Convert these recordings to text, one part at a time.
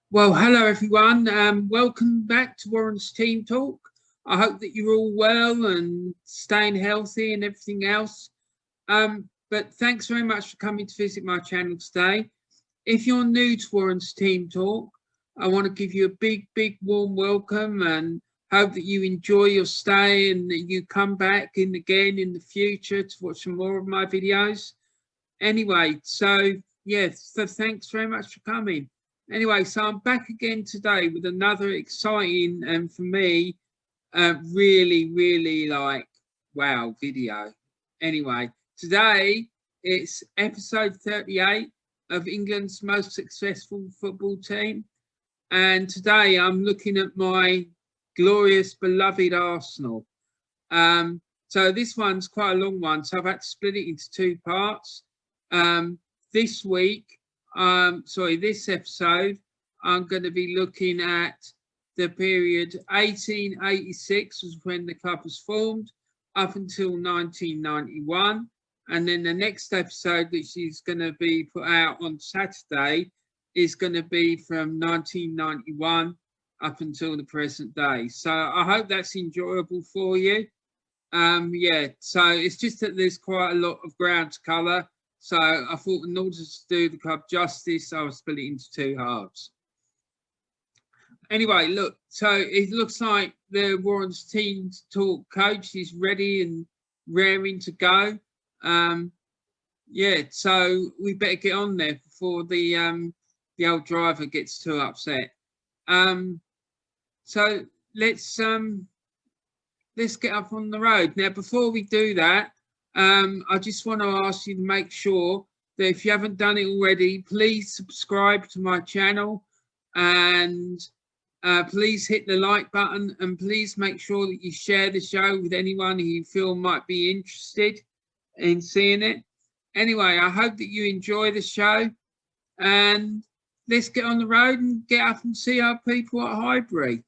Well, hello everyone. Welcome back to Warren's Team Talk. I hope that you're all well and staying healthy and everything else. But thanks very much for coming to visit my channel today. If you're new to Warren's Team Talk, I want to give you a big warm welcome and hope that you enjoy your stay and that you come back in again in the future to watch some more of my videos. Anyway, so thanks very much for coming. Anyway, so I'm back again today with another exciting and for me, really like wow video. Anyway, today it's episode 38 of England's most successful football team. And today I'm looking at my glorious, beloved Arsenal. So this one's quite a long one, so I've had to split it into two parts. This episode, I'm going to be looking at the period 1886 was when the club was formed up until 1991. And then the next episode, which is going to be put out on Saturday, is going to be from 1991 up until the present day. So I hope that's enjoyable for you. So it's just that there's quite a lot of ground to cover. So I thought in order to do the club justice, I will split it into two halves. Anyway, look, so it looks like the Warren's Team Talk coach is ready and raring to go. So we better get on there before the old driver gets too upset. So let's get up on the road. Now, before we do that, I just want to ask you to make sure that if you haven't done it already, please subscribe to my channel and please hit the like button and please make sure that you share the show with anyone who you feel might be interested in seeing it. Anyway, I hope that you enjoy the show and let's get on the road and get up and see our people at Highbury.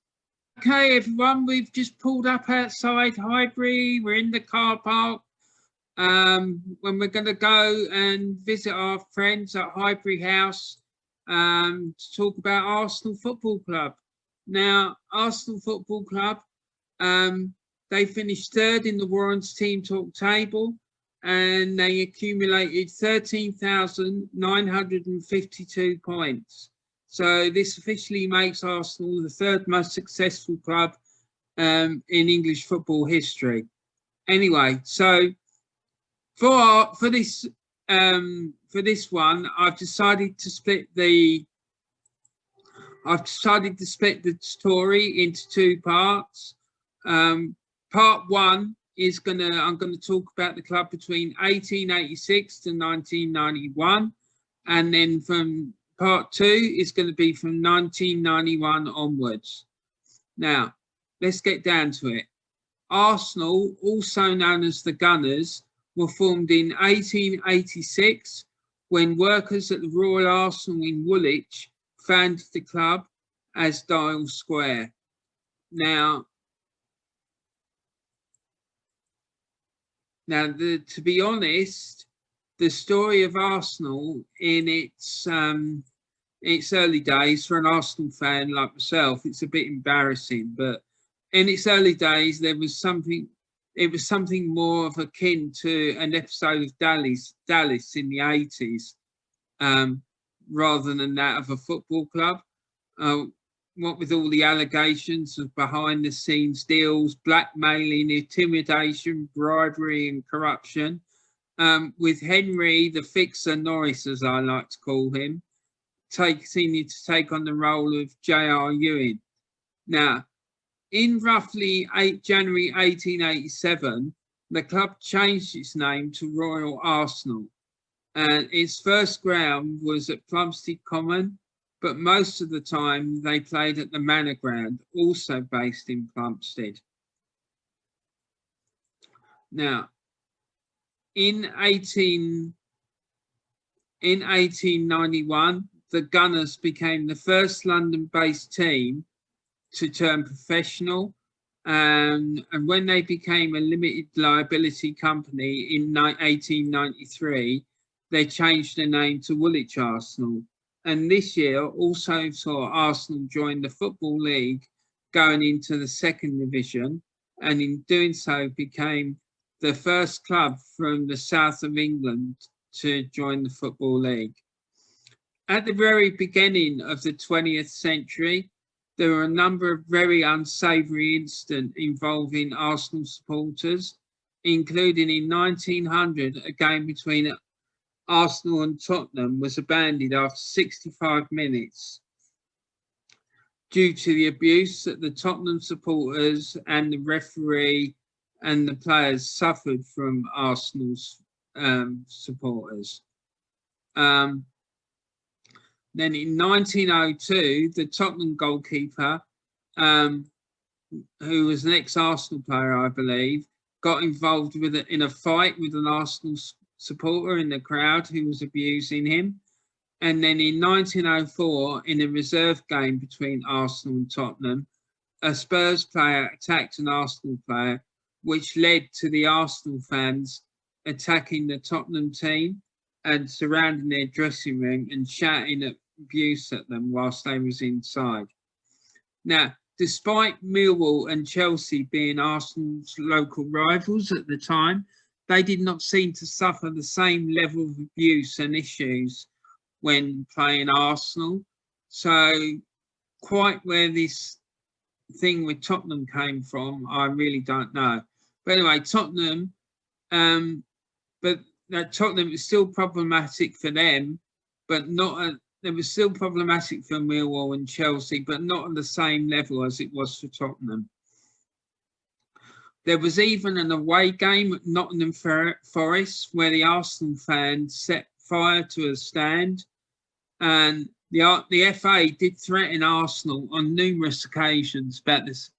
Okay, everyone, we've just pulled up outside Highbury. We're in the car park. When we're going to go and visit our friends at Highbury House to talk about Arsenal Football Club. Now, Arsenal Football Club, they finished third in the Warren's Team Talk table and they accumulated 13,952 points. So this officially makes Arsenal the third most successful club in English football history. Anyway, so for this one, I've decided to split the story into two parts. Part one is I'm gonna talk about the club between 1886 to 1991, and then from part two is going to be from 1991 onwards. Now, let's get down to it. Arsenal, also known as the Gunners, were formed in 1886 when workers at the Royal Arsenal in Woolwich founded the club as Dial Square. Now, to be honest, the story of Arsenal in its early days, for an Arsenal fan like myself, it's a bit embarrassing. But in its early days, it was something more of akin to an episode of Dallas in the 80s, rather than that of a football club. What with all the allegations of behind-the-scenes deals, blackmailing, intimidation, bribery and corruption, with Henry the Fixer Norris, as I like to call him, seeming to take on the role of J.R. Ewing. Now, in roughly January 1887, the club changed its name to Royal Arsenal, and its first ground was at Plumstead Common, but most of the time they played at the Manor Ground, also based in Plumstead. Now, in 1891, the Gunners became the first London-based team to turn professional And when they became a limited liability company in 1893, they changed their name to Woolwich Arsenal. And this year also saw Arsenal join the Football League, going into the second division, and in doing so became the first club from the south of England to join the Football League. At the very beginning of the 20th century, there were a number of very unsavoury incidents involving Arsenal supporters, including in 1900, a game between Arsenal and Tottenham was abandoned after 65 minutes due to the abuse that the Tottenham supporters and the referee and the players suffered from Arsenal's supporters. Then in 1902, the Tottenham goalkeeper, who was an ex-Arsenal player, I believe, got involved in a fight with an Arsenal supporter in the crowd who was abusing him. And then in 1904, in a reserve game between Arsenal and Tottenham, a Spurs player attacked an Arsenal player, which led to the Arsenal fans attacking the Tottenham team and surrounding their dressing room and shouting abuse at them whilst they was inside. Now, despite Millwall and Chelsea being Arsenal's local rivals at the time, they did not seem to suffer the same level of abuse and issues when playing Arsenal. So quite where this thing with Tottenham came from, I really don't know. But anyway, Tottenham, but Tottenham is still problematic for them, but it was still problematic for Millwall and Chelsea, but not on the same level as it was for Tottenham. There was even an away game at Nottingham Forest where the Arsenal fans set fire to a stand, and the FA did threaten Arsenal on numerous occasions about this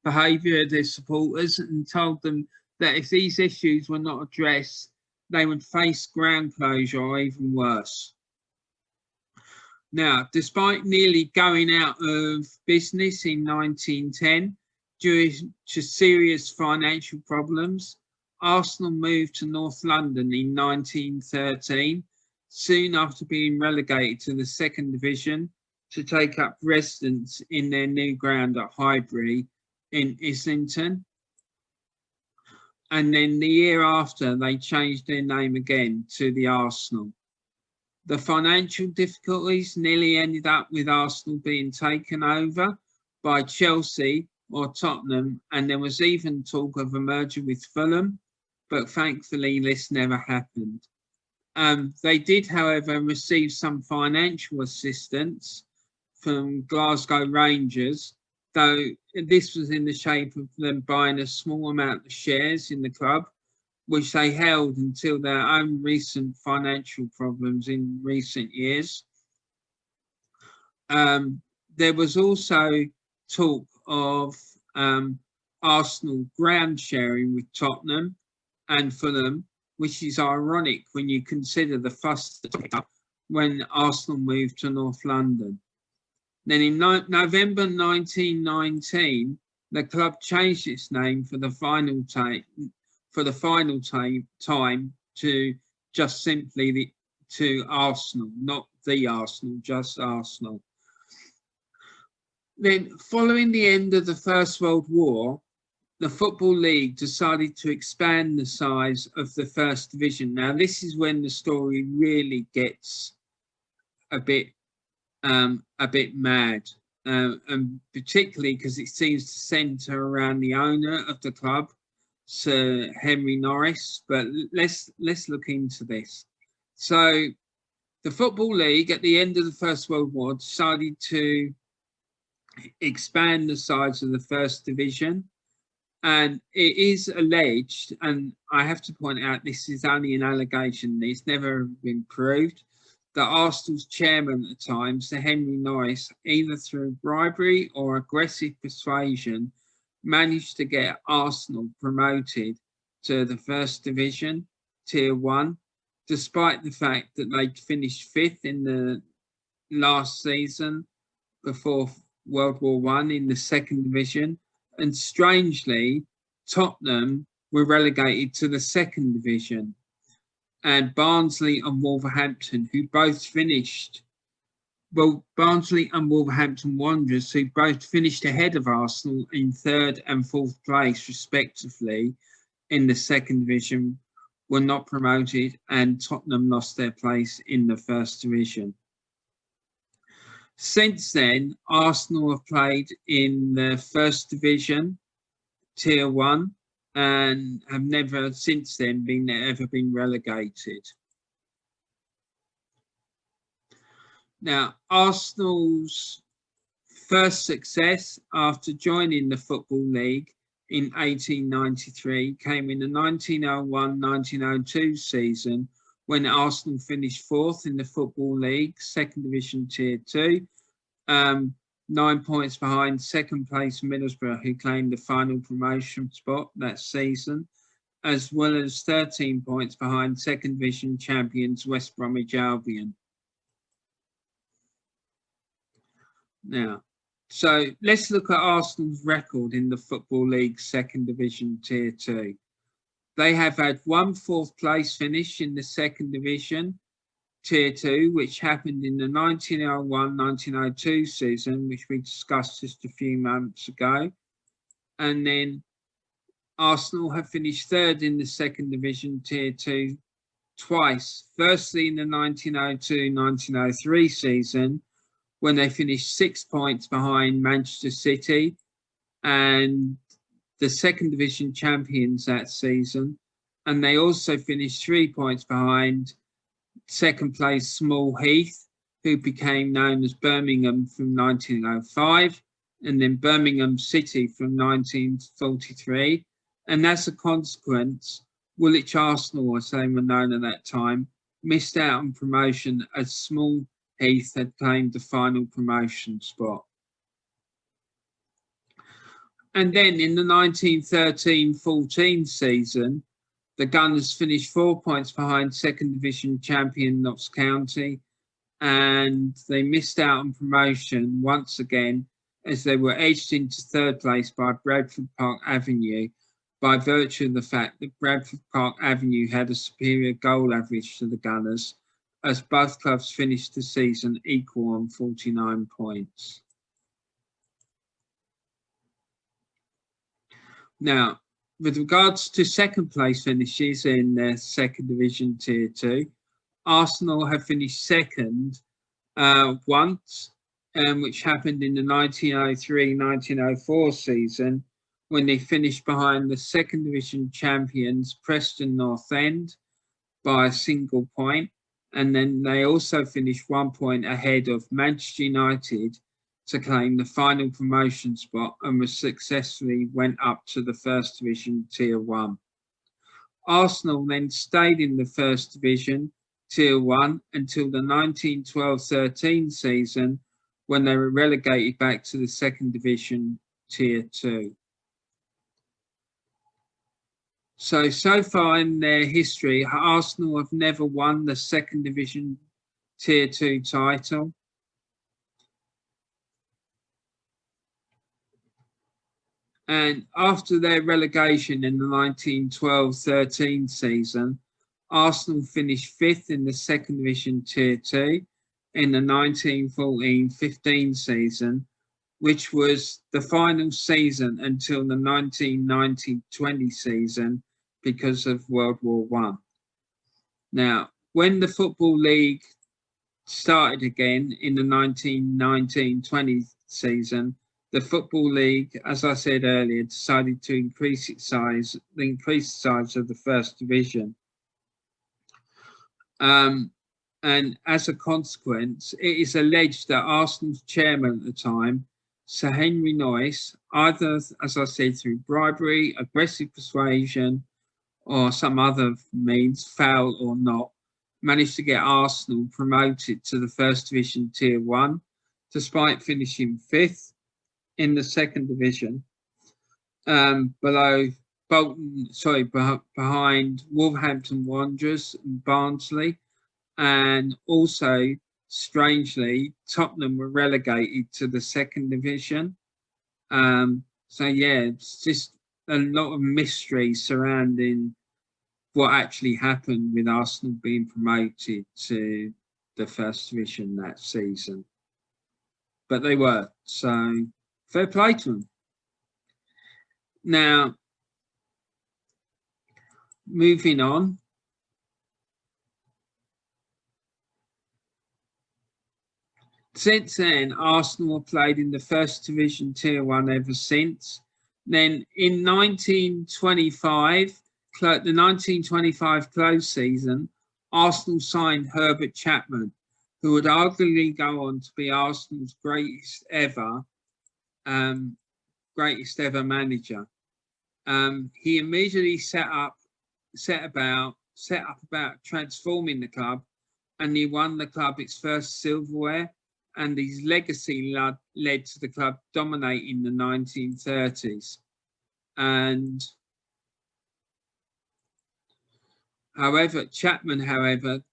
behaviour of their supporters and told them that if these issues were not addressed, they would face ground closure or even worse. Now, despite nearly going out of business in 1910 due to serious financial problems, Arsenal moved to North London in 1913, soon after being relegated to the second division, to take up residence in their new ground at Highbury in Islington. And then the year after, they changed their name again to the Arsenal. The financial difficulties nearly ended up with Arsenal being taken over by Chelsea or Tottenham, and there was even talk of a merger with Fulham, but thankfully this never happened. They did, however, receive some financial assistance from Glasgow Rangers, though this was in the shape of them buying a small amount of shares in the club, which they held until their own recent financial problems in recent years. There was also talk of Arsenal ground sharing with Tottenham and Fulham, which is ironic when you consider the fuss that took up when Arsenal moved to North London. Then in November 1919, the club changed its name for the final time to just simply to Arsenal, not the Arsenal, just Arsenal. Then, following the end of the First World War, the Football League decided to expand the size of the First Division. Now, this is when the story really gets a bit mad, and particularly because it seems to centre around the owner of the club, Sir Henry Norris. But let's look into this. So, the Football League at the end of the First World War decided to expand the size of the First Division. And it is alleged, and I have to point out this is only an allegation, it's never been proved, that Arsenal's chairman at the time, Sir Henry Norris, either through bribery or aggressive persuasion, managed to get Arsenal promoted to the First Division, Tier 1, despite the fact that they finished 5th in the last season before World War I in the Second Division, And strangely, Tottenham were relegated to the second division, and Barnsley and Wolverhampton, who both finished, well, Barnsley and Wolverhampton Wanderers, who both finished ahead of Arsenal in third and fourth place, respectively, in the second division, were not promoted, and Tottenham lost their place in the first division. Since then, Arsenal have played in the first division, Tier 1, and have never since then been relegated. Now, Arsenal's first success after joining the Football League in 1893 came in the 1901-1902 season, when Arsenal finished fourth in the Football League, second division Tier 2, 9 points behind second place Middlesbrough, who claimed the final promotion spot that season, as well as 13 points behind second division champions West Bromwich Albion. Now, so let's look at Arsenal's record in the Football League second division Tier 2. They have had one fourth place finish in the second division Tier 2, which happened in the 1901-1902 season, which we discussed just a few months ago. And then Arsenal have finished third in the second division Tier 2 twice. Firstly, in the 1902-1903 season, when they finished 6 points behind Manchester City and the second division champions that season. And they also finished 3 points behind second place Small Heath, who became known as Birmingham from 1905, and then Birmingham City from 1943. And as a consequence, Woolwich Arsenal, as they were known at that time, missed out on promotion as Small Heath had claimed the final promotion spot. And then in the 1913-14 season, the Gunners finished 4 points behind second division champion Notts County, and they missed out on promotion once again as they were edged into third place by Bradford Park Avenue by virtue of the fact that Bradford Park Avenue had a superior goal average to the Gunners, as both clubs finished the season equal on 49 points. Now, with regards to second place finishes in the second division Tier 2, Arsenal have finished second once, which happened in the 1903-1904 season, when they finished behind the second division champions Preston North End by a single point. And then they also finished 1 point ahead of Manchester United to claim the final promotion spot, and was successfully went up to the first division Tier 1. Arsenal then stayed in the first division Tier 1 until the 1912-13 season, when they were relegated back to the second division Tier 2. So far in their history, Arsenal have never won the second division Tier 2 title. And after their relegation in the 1912-13 season, Arsenal finished fifth in the second division Tier 2 in the 1914-15 season, which was the final season until the 1919-20 season because of World War I. Now, when the Football League started again in the 1919-20 season, the Football League, as I said earlier, decided to increase the size of the first division. And as a consequence, it is alleged that Arsenal's chairman at the time, Sir Henry Noyce, either, as I said, through bribery, aggressive persuasion, or some other means, foul or not, managed to get Arsenal promoted to the first division Tier 1, despite finishing fifth in the second division, behind Wolverhampton Wanderers and Barnsley, and also, strangely, Tottenham were relegated to the second division. So yeah, it's just a lot of mystery surrounding what actually happened with Arsenal being promoted to the first division that season. But they were, so fair play to them. Now, moving on. Since then, Arsenal have played in the first division Tier 1 ever since. Then in 1925, the 1925 close season, Arsenal signed Herbert Chapman, who would arguably go on to be Arsenal's greatest ever manager. He immediately set up about transforming the club, and he won the club its first silverware, and his legacy led to the club dominating the 1930s. And Chapman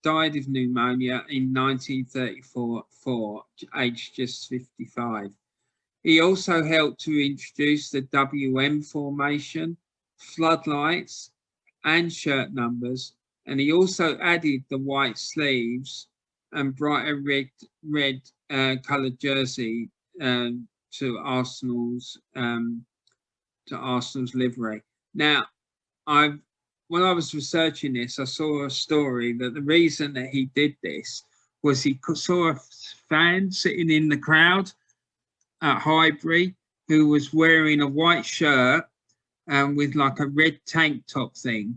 died of pneumonia in 1934, aged just 55. He also helped to introduce the WM formation, floodlights, and shirt numbers, and he also added the white sleeves and brighter red coloured jersey to Arsenal's livery. Now, when I was researching this, I saw a story that the reason that he did this was he saw a fan sitting in the crowd at Highbury who was wearing a white shirt with like a red tank top thing,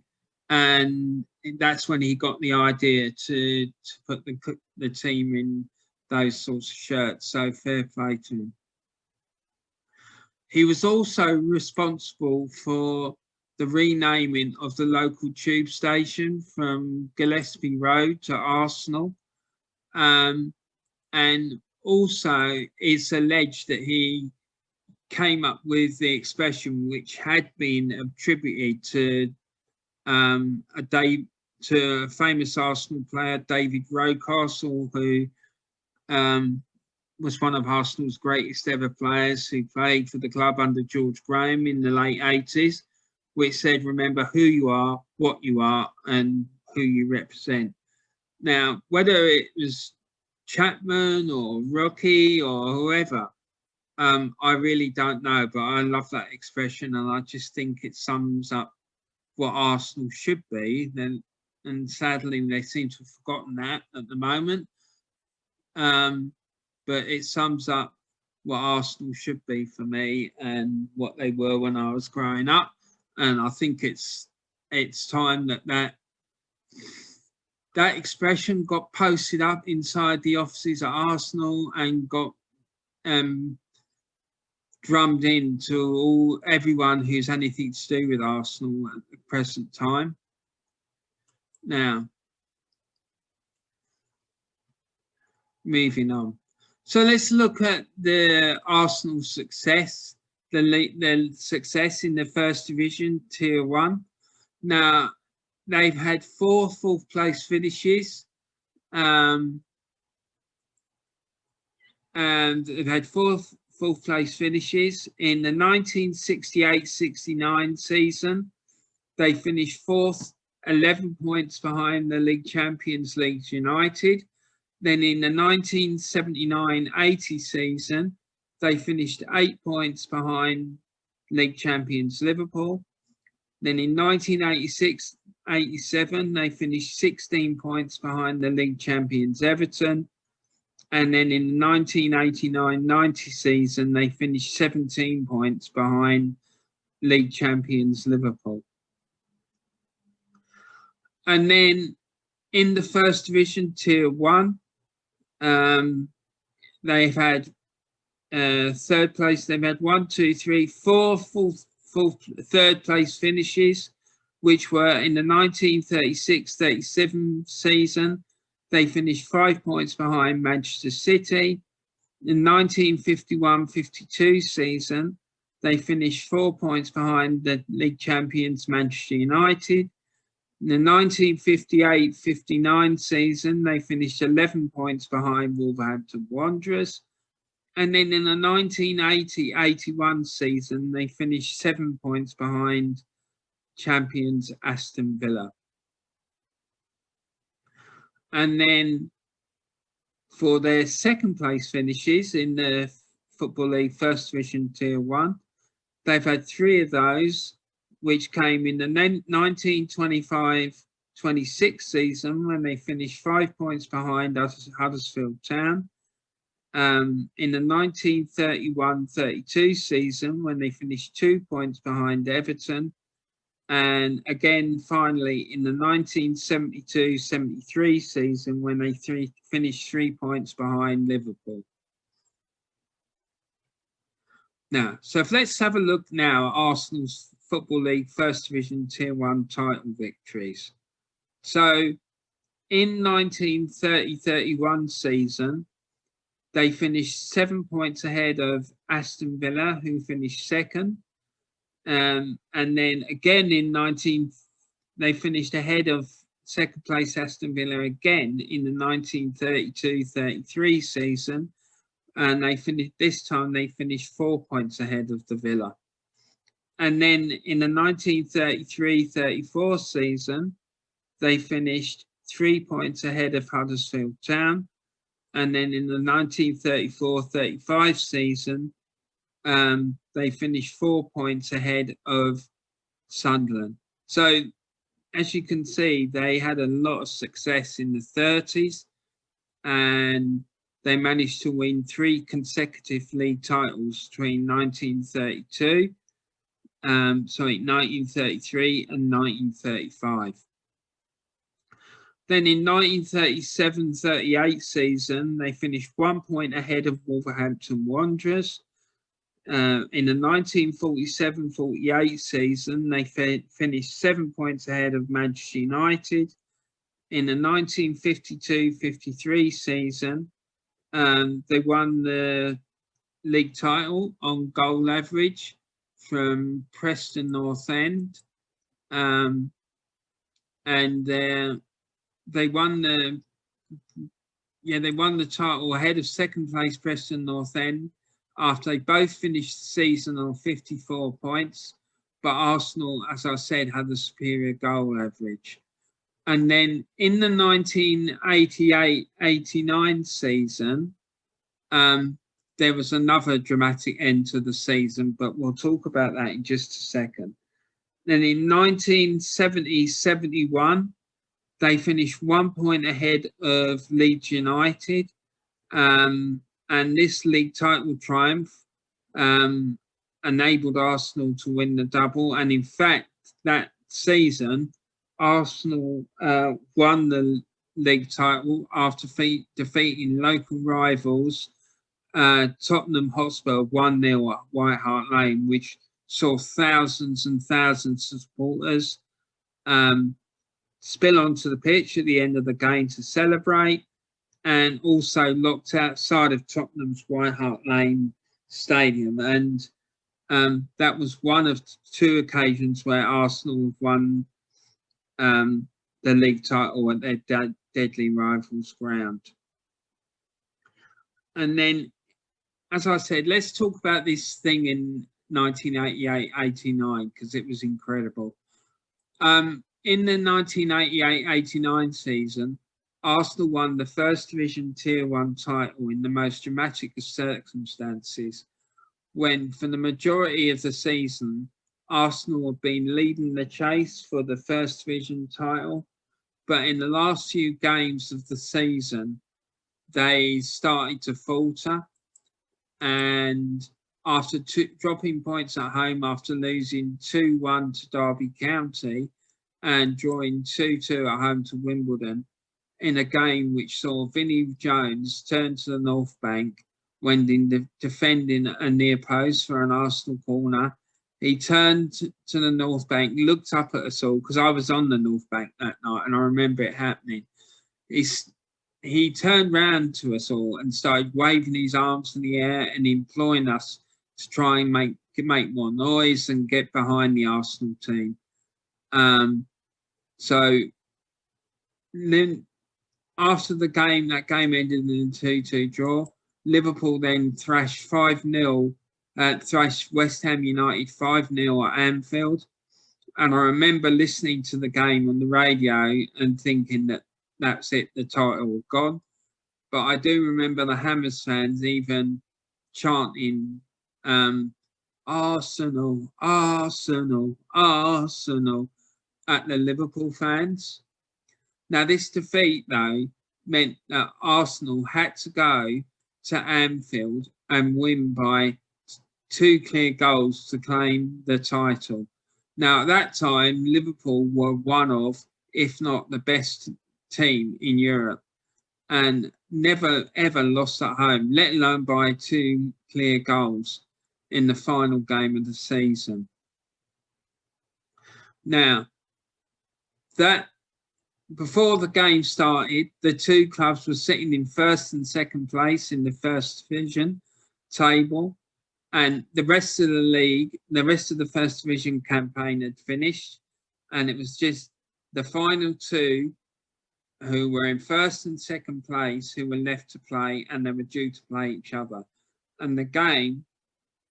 and that's when he got the idea to put the team in those sorts of shirts. So fair play to him. He was also responsible for the renaming of the local tube station from Gillespie Road to Arsenal, and also it's alleged that he came up with the expression, which had been attributed to a famous Arsenal player, David Rocastle, who was one of Arsenal's greatest ever players, who played for the club under George Graham in the late 80s, which said, remember who you are, what you are, and who you represent. Now, whether it was Chapman or Rocky or whoever, I really don't know, but I love that expression, and I just think it sums up what Arsenal should be. And sadly, they seem to have forgotten that at the moment. But it sums up what Arsenal should be for me and what they were when I was growing up. And I think it's time that expression got posted up inside the offices at Arsenal and got drummed into everyone who's anything to do with Arsenal at the present time. Now, moving on. So let's look at the Arsenal success, the success in the first division, Tier 1. Now, they've had 4 fourth place finishes, and they've had fourth place finishes. In the 1968-69 season, they finished 4th, 11 points behind the league champions Leeds United. Then in the 1979-80 season, they finished 8 points behind league champions Liverpool. Then in 1986-87, they finished 16 points behind the league champions Everton. And then in the 1989-90 season, they finished 17 points behind league champions Liverpool. And then in the first division, Tier 1, they've had third place. They've had 4 third place finishes, which were in the 1936-37 season. They finished 5 points behind Manchester City. In the 1951-52 season, they finished 4 points behind the league champions Manchester United. In the 1958-59 season, they finished 11 points behind Wolverhampton Wanderers. And then in the 1980-81 season, they finished 7 points behind champions Aston Villa. And then for their second place finishes in the Football League First Division Tier 1, they've had 3 of those, which came in the 1925-26 season when they finished 5 points behind Huddersfield Town. In the 1931-32 season when they finished 2 points behind Everton. And again, finally, in the 1972-73 season when they finished 3 points behind Liverpool. Now, so let's have a look now at Arsenal's Football League First Division Tier 1 title victories. So in 1930-31 season, they finished 7 points ahead of Aston Villa, who finished second. And then again they finished ahead of second place Aston Villa again in the 1932-33 season. And they finished 4 points ahead of the Villa. And then in the 1933-34 season, they finished 3 points ahead of Huddersfield Town. And then in the 1934-35 season, they finished 4 points ahead of Sunderland. So as you can see, they had a lot of success in the 30s, and they managed to win 3 consecutive league titles between 1933 and 1935. Then in 1937-38 season, they finished 1 point ahead of Wolverhampton Wanderers. In the 1947-48 season, they finished 7 points ahead of Manchester United. In the 1952-53 season, they won the league title on goal average from Preston North End. And they won the title ahead of second place Preston North End after they both finished the season on 54 points. But Arsenal, as I said, had the superior goal average. And then in the 1988-89 season, there was another dramatic end to the season, but we'll talk about that in just a second. Then in 1970-71, they finished 1 point ahead of Leeds United. And this league title triumph enabled Arsenal to win the double. And in fact, that season, Arsenal won the league title after defeating local rivals Tottenham Hotspur 1-0 at White Hart Lane, which saw thousands and thousands of supporters spill onto the pitch at the end of the game to celebrate, and also locked outside of Tottenham's White Hart Lane Stadium. And that was one of 2 occasions where Arsenal won the league title at their deadly rivals' ground. And then, as I said, let's talk about this thing in 1988-89, because it was incredible. In the 1988-89 season, Arsenal won the First Division Tier 1 title in the most dramatic of circumstances, when for the majority of the season, Arsenal have been leading the chase for the First Division title. But in the last few games of the season, they started to falter. And after dropping points at home after losing 2-1 to Derby County and drawing 2-2 at home to Wimbledon, in a game which saw Vinnie Jones turn to the North Bank when defending a near post for an Arsenal corner. He turned to the North Bank, looked up at us all, because I was on the North Bank that night and I remember it happening. He turned round to us all and started waving his arms in the air and imploring us to try and make more noise and get behind the Arsenal team. So then after the game, that game ended in a 2-2 draw. Liverpool then thrashed 5-0, thrashed West Ham United 5-0 at Anfield. And I remember listening to the game on the radio and thinking that that's it, the title was gone. But I do remember the Hammers fans even chanting Arsenal, Arsenal, Arsenal at the Liverpool fans. Now, this defeat, though, meant that Arsenal had to go to Anfield and win by 2 clear goals to claim the title. Now, at that time, Liverpool were one of, if not the best team in Europe, and never, ever lost at home, let alone by 2 clear goals in the final game of the season. Now, that before the game started, the 2 clubs were sitting in first and second place in the first division table, and the rest of the league, the rest of the first division campaign had finished, and it was just the final 2 who were in first and second place who were left to play, and they were due to play each other. And the game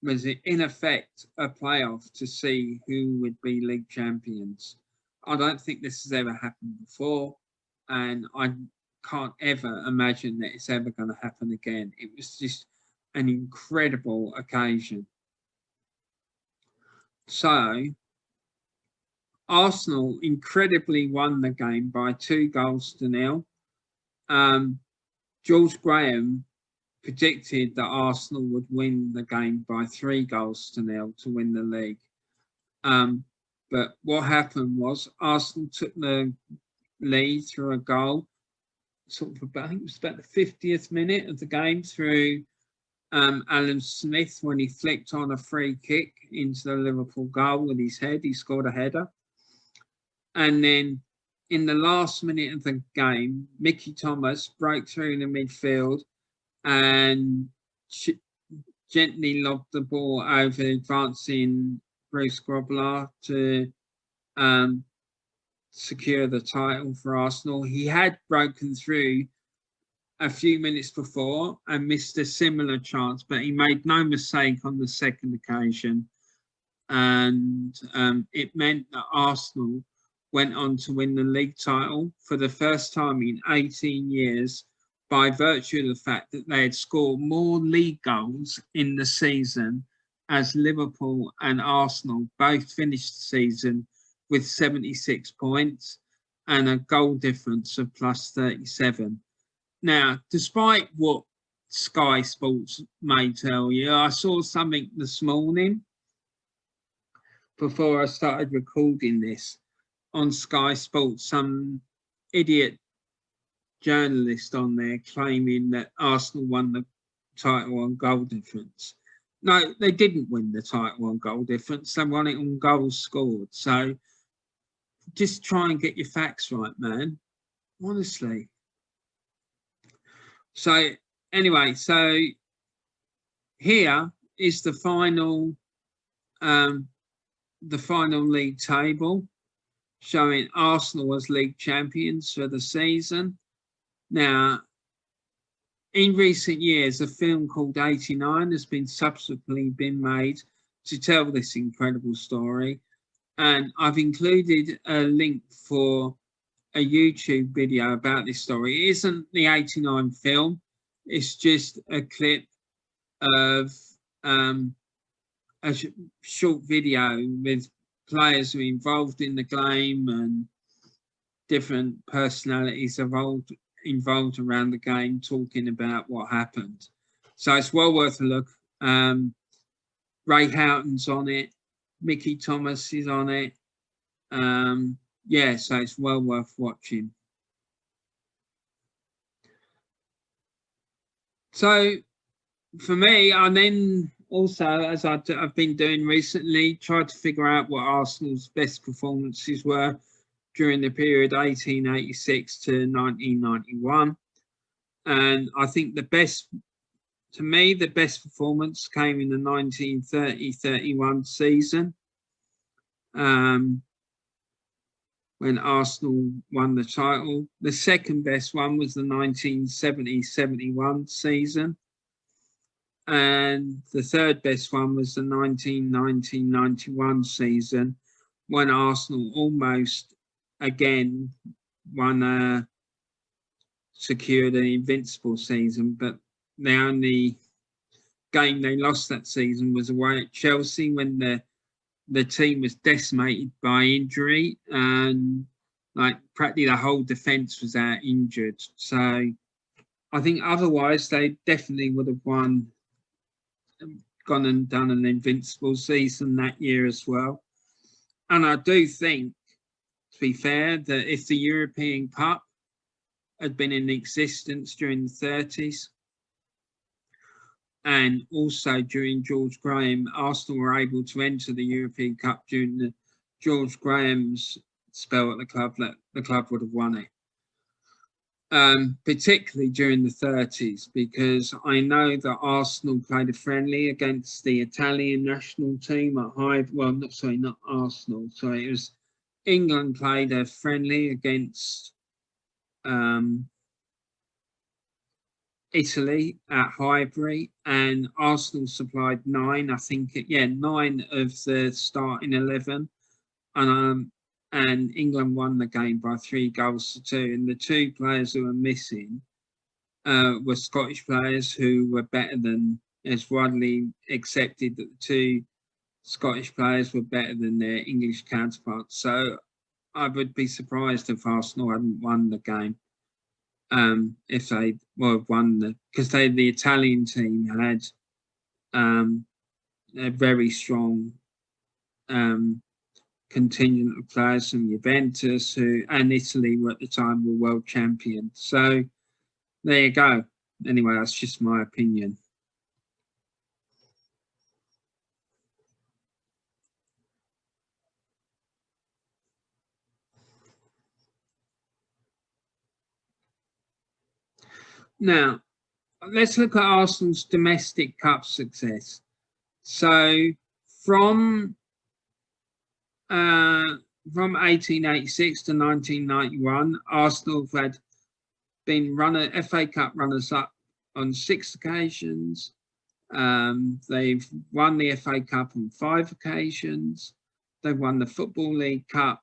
was in effect a playoff to see who would be league champions. I don't think this has ever happened before, and I can't ever imagine that it's ever going to happen again. It was just an incredible occasion. So, Arsenal incredibly won the game by 2-0. George Graham predicted that Arsenal would win the game by 3-0 to win the league. But what happened was Arsenal took the lead through a goal, sort of about, I think it was about the 50th minute of the game, through Alan Smith when he flicked on a free kick into the Liverpool goal with his head. He scored a header. And then in the last minute of the game, Mickey Thomas broke through in the midfield and gently lobbed the ball over advancing Bruce Grobbelaar to secure the title for Arsenal. He had broken through a few minutes before and missed a similar chance, but he made no mistake on the second occasion. And it meant that Arsenal went on to win the league title for the first time in 18 years by virtue of the fact that they had scored more league goals in the season, as Liverpool and Arsenal both finished the season with 76 points and a goal difference of plus 37. Now, despite what Sky Sports may tell you, I saw something this morning before I started recording this on Sky Sports, some idiot journalist on there claiming that Arsenal won the title on goal difference. No, they didn't win the title on goal difference. They won it on goals scored. So just try and get your facts right, man. Honestly. So anyway, so here is the final league table showing Arsenal as league champions for the season. Now, in recent years, a film called 89 has been subsequently been made to tell this incredible story. And I've included a link for a YouTube video about this story. It isn't the 89 film. It's just a clip of a short video with players who are involved in the game and different personalities involved around the game talking about what happened. So it's well worth a look. Ray Houghton's on it. Mickey Thomas is on it. Yeah, so it's well worth watching. So for me, I then also, as I've been doing recently, tried to figure out what Arsenal's best performances were during the period 1886 to 1991. And I think the best performance came in the 1930-31 season, when Arsenal won the title. The second best one was the 1970-71 season. And the third best one was the 1990-91 season, when Arsenal almost again secured an invincible season, but the only game they lost that season was away at Chelsea, when the team was decimated by injury, and like practically the whole defence was out injured. So I think otherwise they definitely would have gone and done an invincible season that year as well. And I do think, to be fair, that if the European Cup had been in existence during the 30s, and also during George Graham, Arsenal were able to enter the European Cup during the George Graham's spell at the club, that the club would have won it. Particularly during the 30s, because I know that Arsenal played a friendly against the Italian national team at not Arsenal, sorry, it was England played a friendly against Italy at Highbury, and Arsenal supplied 9 of the starting 11, and England won the game by 3-2. And the 2 players who were missing were Scottish players who were better than, it's widely accepted that the 2 Scottish players were better than their English counterparts. So I would be surprised if Arsenal hadn't won the game. If they won because the Italian team had a very strong contingent of players from Juventus, and Italy were at the time were world champions. So there you go. Anyway, that's just my opinion. Now, let's look at Arsenal's domestic cup success. So from 1886 to 1991, Arsenal had been FA Cup runners-up on 6 occasions. They've won the FA Cup on 5 occasions. They've won the Football League Cup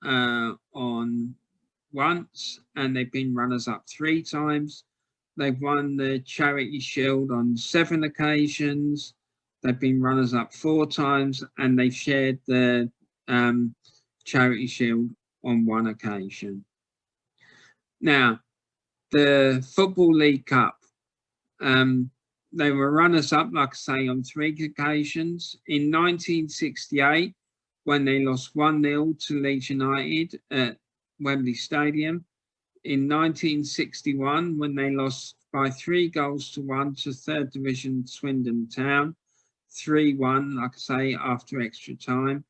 on once, and they've been runners-up 3 times. They've won the Charity Shield on 7 occasions. They've been runners-up 4 times, and they've shared the Charity Shield on 1 occasion. Now, the Football League Cup, they were runners-up, like I say, on 3 occasions. In 1968, when they lost 1-0 to Leeds United at Wembley Stadium. In 1961, when they lost by 3-1 to 3rd Division Swindon Town, 3-1, like I say, after extra time.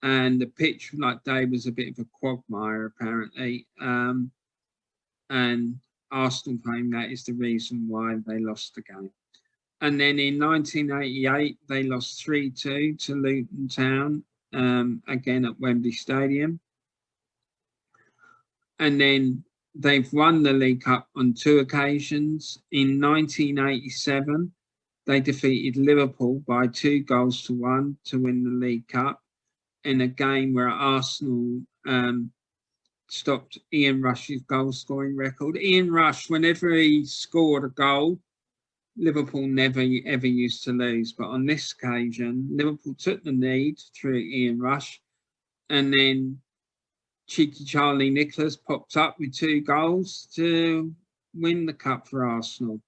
And the pitch, like day, was a bit of a quagmire, apparently. And Arsenal claim that is the reason why they lost the game. And then in 1988, they lost 3-2 to Luton Town, again at Wembley Stadium. And then they've won the League Cup on 2 occasions. In 1987, they defeated Liverpool by 2-1 to win the League Cup, in a game where Arsenal stopped Ian Rush's goal-scoring record. Ian Rush, whenever he scored a goal, Liverpool never ever used to lose. But on this occasion, Liverpool took the lead through Ian Rush, and then cheeky Charlie Nicholas popped up with 2 goals to win the cup for Arsenal.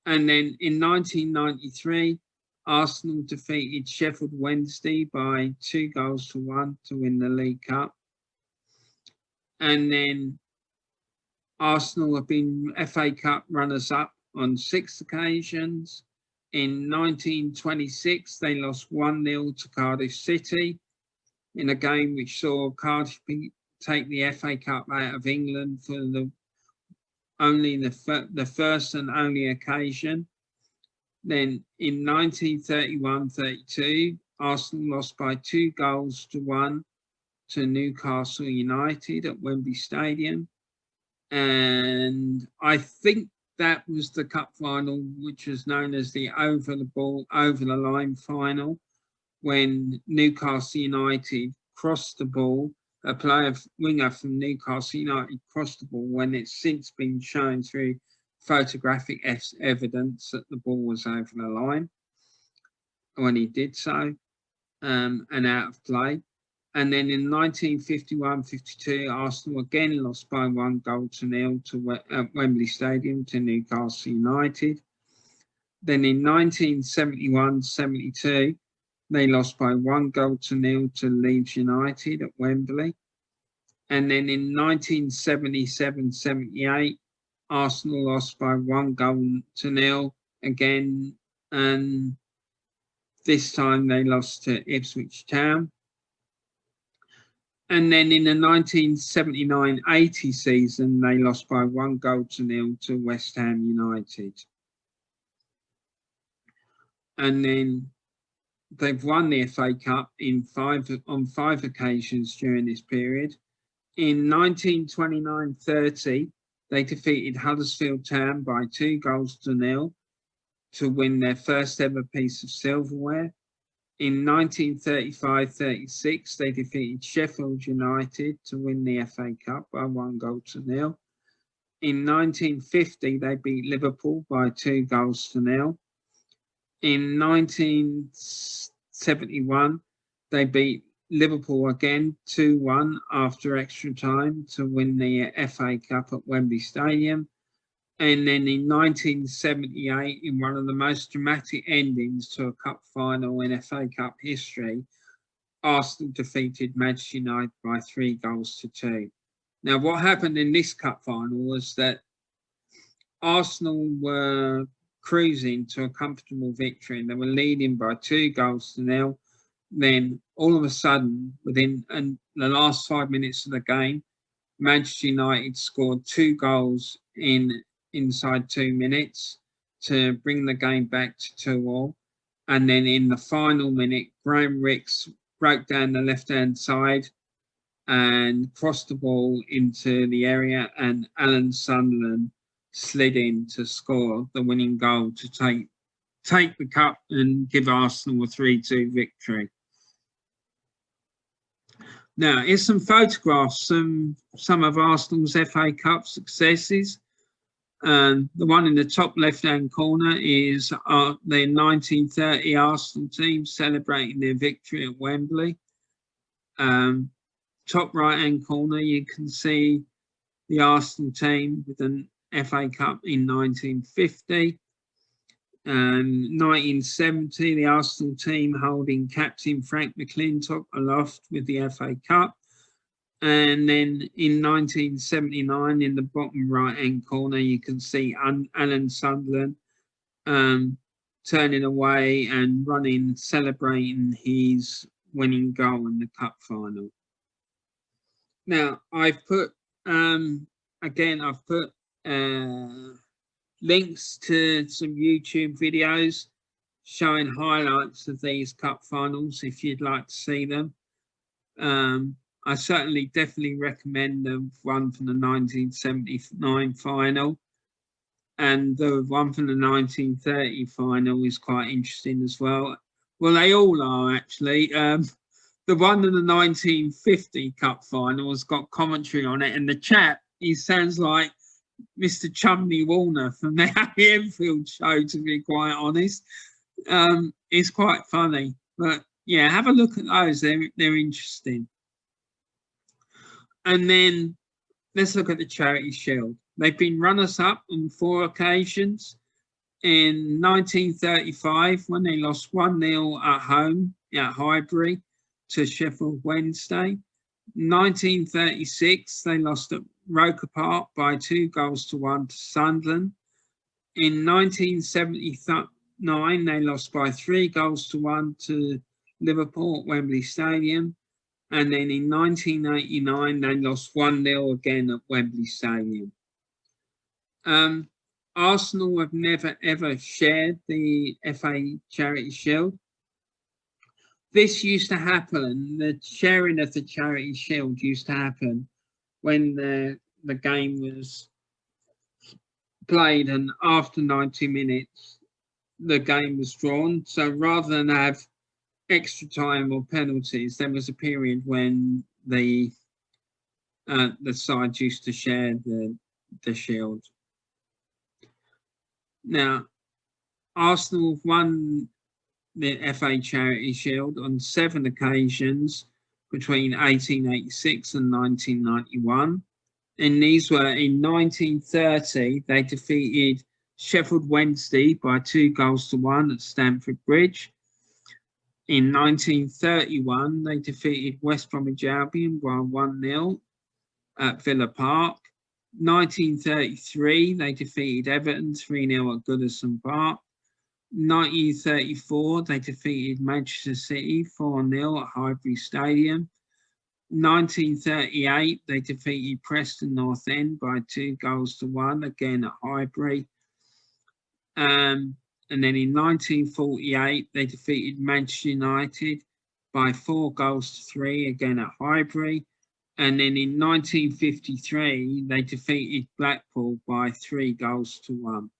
And then in 1993, Arsenal defeated Sheffield Wednesday by 2-1 to win the League Cup. And then Arsenal have been FA Cup runners-up on 6 occasions. In 1926, they lost 1-0 to Cardiff City in a game which saw Cardiff take the FA Cup out of England for the first and only occasion. Then in 1931-32, Arsenal lost by 2-1 to Newcastle United at Wembley Stadium. And I think that was the cup final, which was known as the over the line final, when Newcastle United crossed the ball. A winger from Newcastle United crossed the ball, when it's since been shown through photographic evidence that the ball was over the line when he did so, and out of play. And then in 1951-52, Arsenal again lost by 1-0 at Wembley Stadium to Newcastle United. Then in 1971-72, they lost by 1-0 to Leeds United at Wembley. And then in 1977-78, Arsenal lost by 1-0 again, and this time they lost to Ipswich Town. And then in the 1979-80 season, they lost by 1-0 to West Ham United. And then they've won the FA Cup on five occasions during this period. In 1929-30, they defeated Huddersfield Town by 2-0 to win their first ever piece of silverware. In 1935-36, they defeated Sheffield United to win the FA Cup by 1-0. In 1950, they beat Liverpool by 2-0. In 1971, they beat Liverpool again 2-1 after extra time to win the FA Cup at Wembley Stadium. And then in 1978, in one of the most dramatic endings to a cup final in FA Cup history, Arsenal defeated Manchester United by 3-2. Now, what happened in this cup final was that Arsenal were cruising to a comfortable victory, and they were leading by 2-0. Then, all of a sudden, within the last 5 minutes of the game, Manchester United scored 2 goals inside 2 minutes to bring the game back to 2-2. And then in the final minute, Graham Rix broke down the left-hand side and crossed the ball into the area, and Alan Sunderland slid in to score the winning goal to take the cup and give Arsenal a 3-2 victory. Now, here's some photographs from some of Arsenal's FA Cup successes. The one in the top left-hand corner is the 1930 Arsenal team celebrating their victory at Wembley. Top right-hand corner, you can see the Arsenal team with an FA Cup in 1950. 1970, the Arsenal team holding captain Frank McClintock aloft with the FA Cup. And then in 1979, in the bottom right-hand corner, you can see Alan Sunderland turning away and running, celebrating his winning goal in the cup final. Now, I've put links to some YouTube videos showing highlights of these cup finals if you'd like to see them. I definitely recommend the one from the 1979 final, and the one from the 1930 final is quite interesting as well. Well, they all are actually. The one in the 1950 cup final has got commentary on it, and the chap, he sounds like Mr. Chumley Warner from the Happy Enfield show, to be quite honest. It's quite funny, but yeah, have a look at those. They're interesting. And then let's look at the Charity Shield. They've been runners-up on 4 occasions. In 1935, when they lost 1-0 at home at Highbury to Sheffield Wednesday. 1936, they lost at Roker Park by 2-1 to Sunderland. In 1979, they lost by 3-1 to Liverpool at Wembley Stadium. And then in 1989, they lost 1-0 again at Wembley Stadium. Arsenal have never, ever shared the FA Charity Shield. This used to happen, the sharing of the Charity Shield used to happen when the game was played, and after 90 minutes, the game was drawn. So rather than have extra time or penalties, there was a period when the sides used to share the shield. Now, Arsenal won the FA Charity Shield on 7 occasions between 1886 and 1991. And these were in 1930, they defeated Sheffield Wednesday by 2-1 at Stamford Bridge. In 1931, they defeated West Bromwich Albion by 1-0 at Villa Park. 1933, they defeated Everton 3-0 at Goodison Park. 1934, they defeated Manchester City 4-0 at Highbury Stadium. 1938, they defeated Preston North End by 2-1, again at Highbury. And then in 1948, they defeated Manchester United by 4-3, again at Highbury. And then in 1953, they defeated Blackpool by 3-1.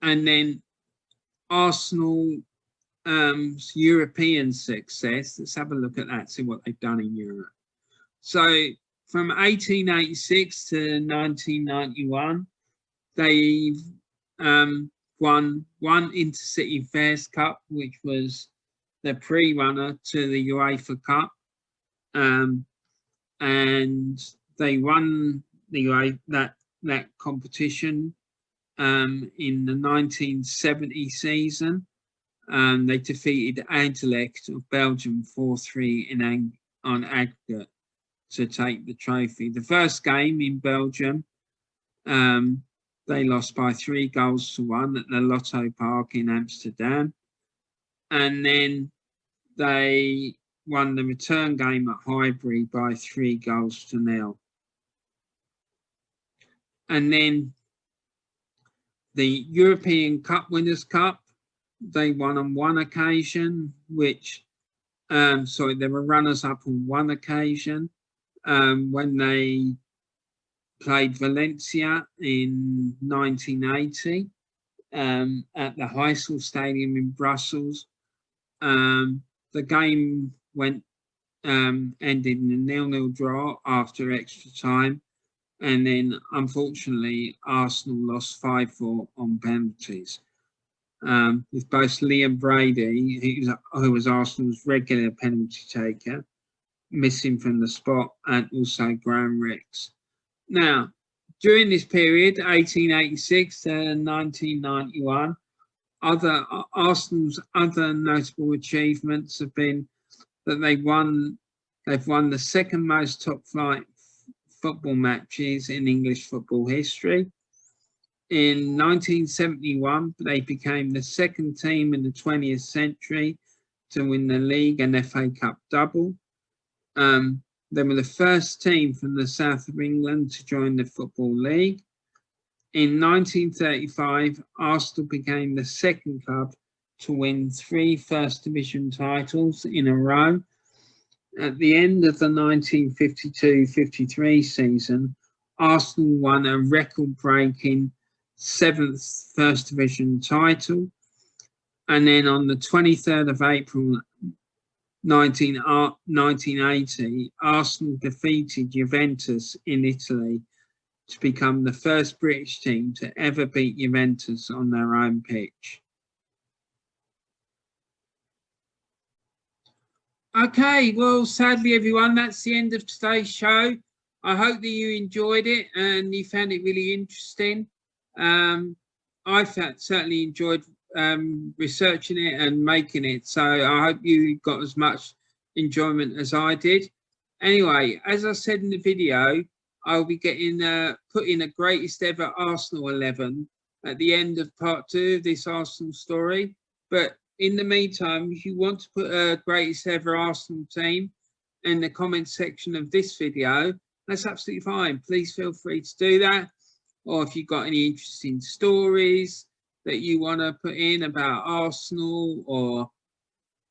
And then Arsenal European success. Let's have a look at that, see what they've done in Europe. So from 1886 to 1991, they've won one Intercity Fairs Cup, which was the pre-runner to the UEFA Cup. And they won that competition in the 1970 season. They defeated Anderlecht of Belgium 4-3 on aggregate to take the trophy. The first game in Belgium, they lost by 3-1 at the Lotto Park in Amsterdam. And then they won the return game at Highbury by 3-0. And then the European Cup Winners' Cup, they won on one occasion, which, they were runners-up on one occasion when they played Valencia in 1980 at the Heysel Stadium in Brussels. The game ended in a 0-0 draw after extra time. And then, unfortunately, Arsenal lost 5-4 on penalties. With both Liam Brady, who was Arsenal's regular penalty taker, missing from the spot, and also Graham Rix. Now, during this period, 1886 to 1991, Arsenal's other notable achievements have been that they've won the second most top-flight football matches in English football history. In 1971, they became the second team in the 20th century to win the league and FA Cup double. They were the first team from the south of England to join the Football League. In 1935, Arsenal became the second club to win 3 First Division titles in a row. At the end of the 1952-53 season, Arsenal won a record-breaking 7th First Division title. And then on the 23rd of April 1980, Arsenal defeated Juventus in Italy to become the first British team to ever beat Juventus on their own pitch. Okay, well, sadly, everyone, that's the end of today's show. I hope that you enjoyed it and you found it really interesting. I certainly enjoyed researching it and making it, so I hope you got as much enjoyment as I did. Anyway, as I said in the video, I'll be putting a greatest ever Arsenal 11 at the end of part 2 of this Arsenal story. But in the meantime, if you want to put a greatest ever Arsenal team in the comment section of this video, that's absolutely fine. Please feel free to do that. Or if you've got any interesting stories that you want to put in about Arsenal or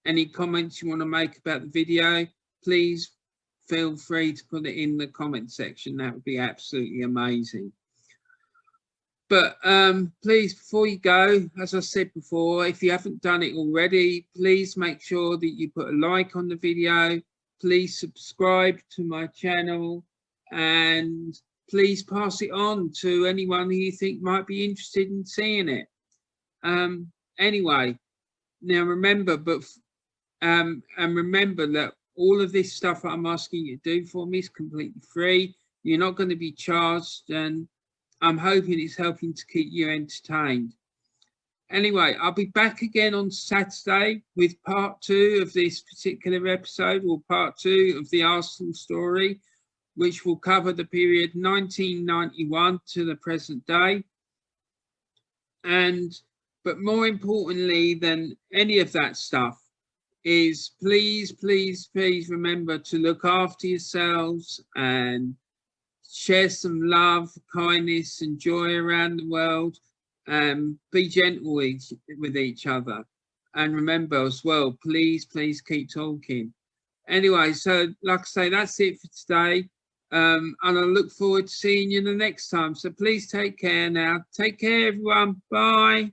any comments you want to make about the video, please feel free to put it in the comment section. That would be absolutely amazing. But please, before you go, as I said before, if you haven't done it already, please make sure that you put a like on the video. Please subscribe to my channel, and please pass it on to anyone who you think might be interested in seeing it. Anyway, now remember, and remember that all of this stuff that I'm asking you to do for me is completely free. You're not going to be charged, and I'm hoping it's helping to keep you entertained. Anyway, I'll be back again on Saturday with part 2 of this particular episode, or part 2 of the Arsenal story, which will cover the period 1991 to the present day. But more importantly than any of that stuff is please, please, please remember to look after yourselves and share some love, kindness and joy around the world, and be gentle with each other. And remember as well, please, please keep talking. Anyway, so like I say, that's it for today. And I look forward to seeing you the next time. So please take care now. Take care, everyone. Bye.